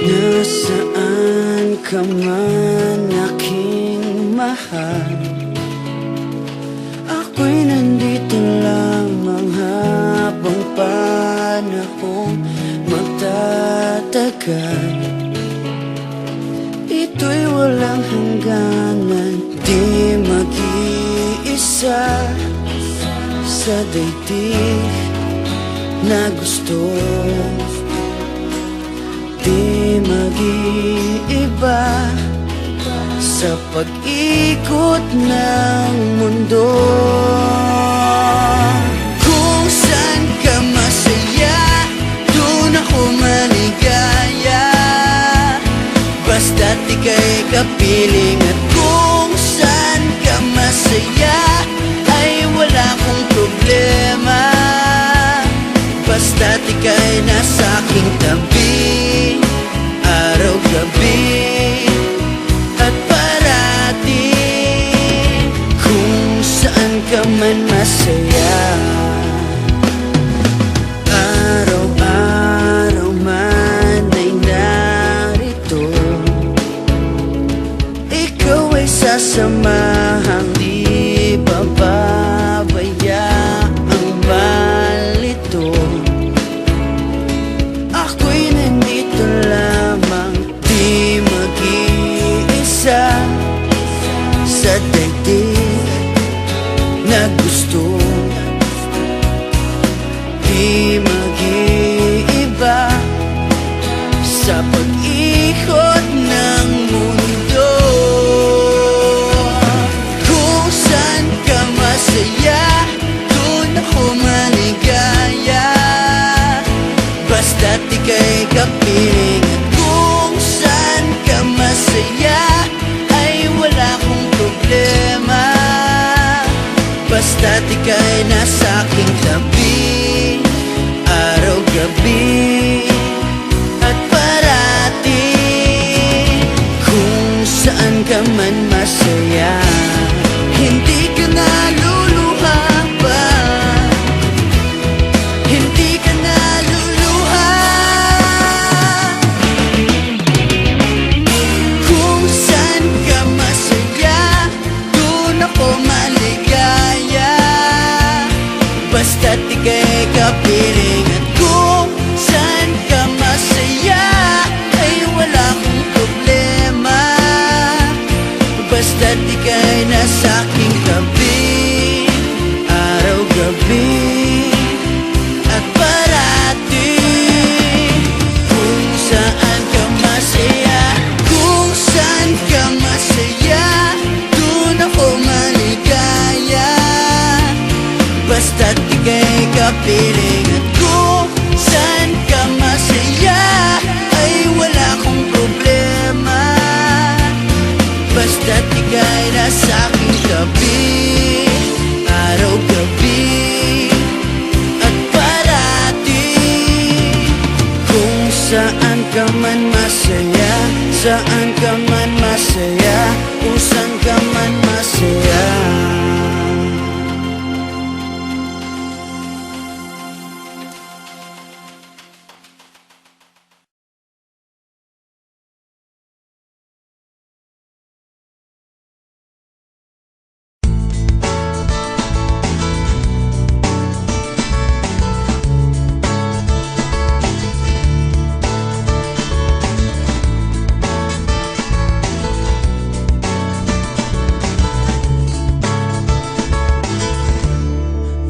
Nasaan ka man aking mahal, ako'y nandito lamang habang panahong magtatagal. Ito'y walang hangganan, di mag-iisa sa daigdig na gusto. Di mag-iiba sa pag-ikot ng mundo. Kung saan ka masaya, doon ako maligaya, basta't ika'y kapiling. At kung saan ka masaya, ay wala kong problema, basta't ika'y nasa aking tabi, araw-gabi at parati. Kung saan ka man masaya, araw-araw man ay narito, ikaw ay sasamahang di pababayaang malito. Ako'y nandito lamang, di mag-iisa sa daigdig na gusto. Di mag-iiba sa pag-ikot ng mundo. Kung saan ka masaya, doon ako maligaya, basta't ika'y kapiling. At kung saan ka masaya, ay wala kong problema, basta't ika'y nasa aking tabi, araw-gabi at parati. Kung saan ka man masaya, hindi ka naluluha pa, hindi ka naluluha. Kung saan ka masaya, doon ako maligaya, basta't ika'y kapiling. At kung saan ka masaya, ay wala kong problema, basta't ika'y nasa aking tabi, araw-gabi at parati. Kung saan ka masaya, kung saan ka masaya, doon ako maligaya, basta't ika'y kapiling. At kung saan ka masaya, ay wala kong problema, basta't ika'y nasa aking tabi, araw-gabi at parati. Kung saan ka man masaya, saan ka man masaya, kung saan ka man masaya.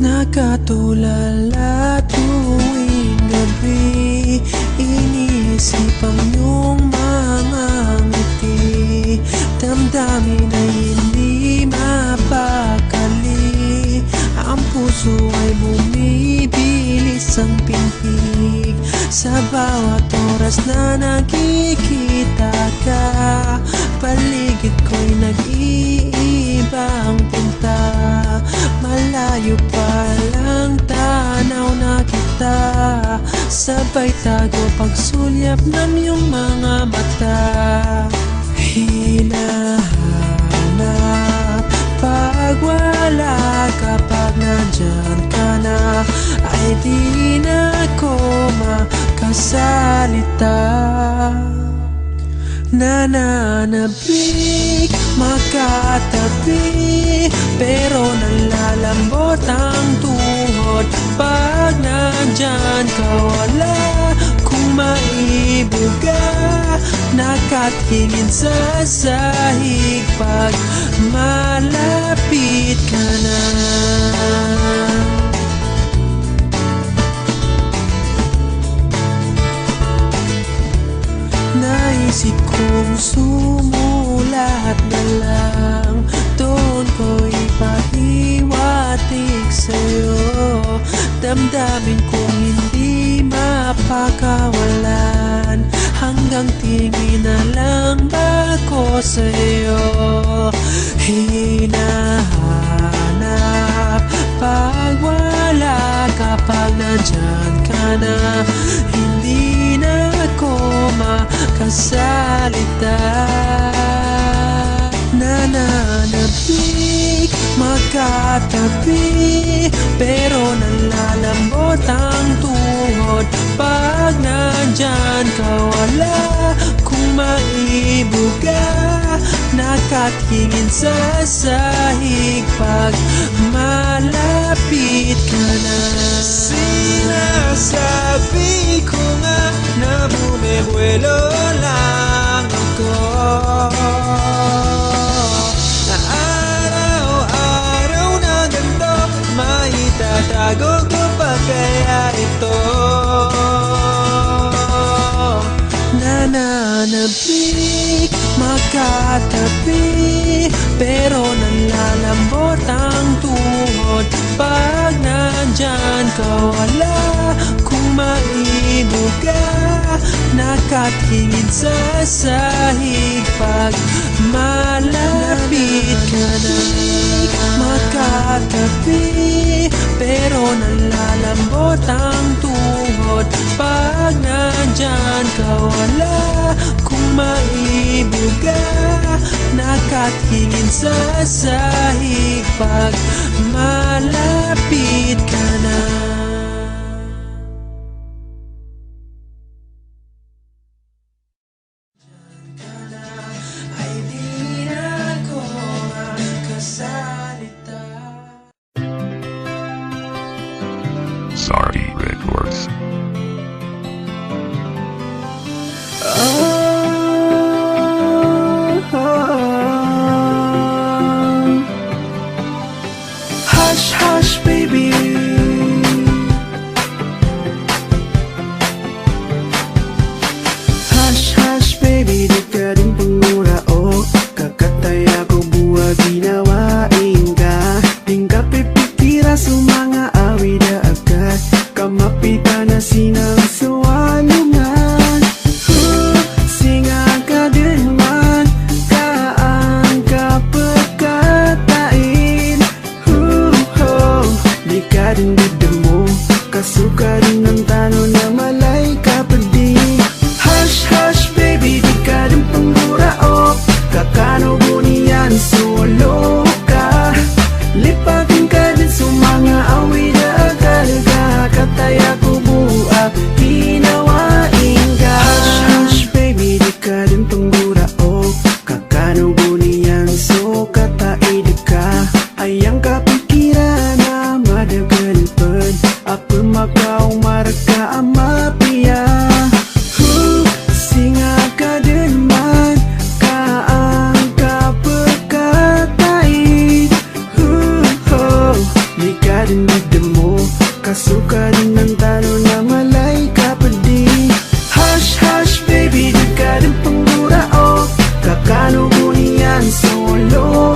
Nakatulala tuwing gabi, iniisip ang iyong mga ngiti, damdamin ay hindi mapakali, ang puso ay bumibilis ang pintig, sa bawat oras na nakikita ka, paligid ko'y nag-iiba ang punta, malayo pa lang tanaw na kita, sabay tago pagsulyap ng iyong mga mata. Hinahanap pag wala, kapag nandyan ka na, ay di na ako makasalita. Nananabik, makatabi, pero nalalambot ang tuhod pag nandyan ka. Wala kung maibuga, nakatingin sa sahig pag malapit ka na. Naisip kong sumulat na lang, doon ko ipahiwatig sa'yo. Damdamin kong hindi mapakawalan, hanggang tingin na lang ako sa'yo. Hinahanap pag wala ka, pag nandyan ka na, hindi na ako makasalita. Nananabik, magkatabi, pero nalalambot ang tuhod pag nandyan ka. Wala kung maibuga, nakatingin sa sahig pag malapit ka na. Sinasabi ko nga na bumibuelo lang ako, na araw-araw na ganito, maitatago ko pa kaya ito? Nananabik, makatabi, pero nalalambot ang tuhod pag nandyan ka. Wala kung maibuga, nakatingin sa sahig pag malapit ka na. Makatabi, pero nalalambot ang tuhod pag nandyan ka. Wala kung maibuga, nakatingin sa sahig pag malapit ka na. Ay di na ako makasalita. Sorry Records. Hush, hush, baby. Hush, hush, baby. Di ka rin pangurao, kakataya ko buwag ginawain ka. Di ka pipikira sa mga awit na agad, kamapita na sinang suwalungan. Singa ka din man, kaan ka pagkatain. Di ka rin didamo, kasuka rin ng tano na malay ka pa din. Hush, hush, baby, di ka rin pangurao, kakano buniyan, solo ka. Lipatin ka din sa mga awit na agalaga, kataya ko buwag ginawain ka. Hush, hush, baby, di ka rin pangurao, kakano buniyan, so kataid ka. Ayang kapikiran na madagalipan, apel makaw maraka amapiya. Singa ka din man, kaan ka pagkatain. Di ka din didamo, kasuka din ng talo na malay ka pa din. Hush, hush, baby, di ka din pangurao, kakano buniyan, solo